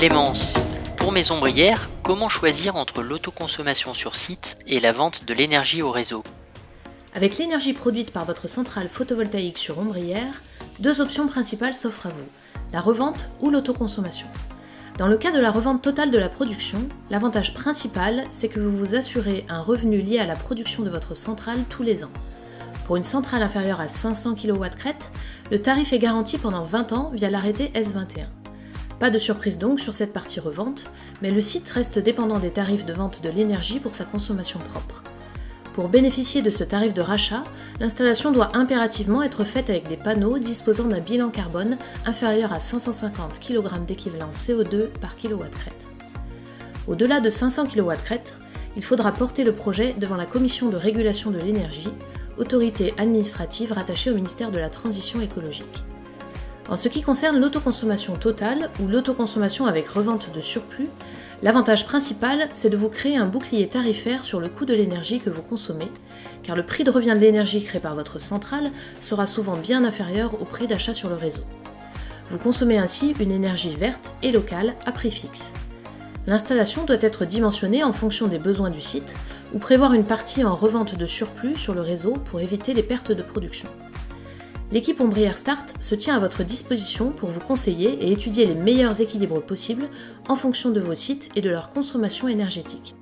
Clémence, pour mes ombrières, comment choisir entre l'autoconsommation sur site et la vente de l'énergie au réseau? Avec l'énergie produite par votre centrale photovoltaïque sur ombrière, deux options principales s'offrent à vous, la revente ou l'autoconsommation. Dans le cas de la revente totale de la production, l'avantage principal, c'est que vous vous assurez un revenu lié à la production de votre centrale tous les ans. Pour une centrale inférieure à 500 kW-crête, le tarif est garanti pendant 20 ans via l'arrêté S21. Pas de surprise donc sur cette partie revente, mais le site reste dépendant des tarifs de vente de l'énergie pour sa consommation propre. Pour bénéficier de ce tarif de rachat, l'installation doit impérativement être faite avec des panneaux disposant d'un bilan carbone inférieur à 550 kg d'équivalent CO2 par kW-crête. Au-delà de 500 kW-crête, il faudra porter le projet devant la Commission de régulation de l'énergie, autorité administrative rattachée au ministère de la Transition écologique. En ce qui concerne l'autoconsommation totale ou l'autoconsommation avec revente de surplus, l'avantage principal, c'est de vous créer un bouclier tarifaire sur le coût de l'énergie que vous consommez, car le prix de revient de l'énergie créé par votre centrale sera souvent bien inférieur au prix d'achat sur le réseau. Vous consommez ainsi une énergie verte et locale à prix fixe. L'installation doit être dimensionnée en fonction des besoins du site ou prévoir une partie en revente de surplus sur le réseau pour éviter les pertes de production. L'équipe Ombrière Start se tient à votre disposition pour vous conseiller et étudier les meilleurs équilibres possibles en fonction de vos sites et de leur consommation énergétique.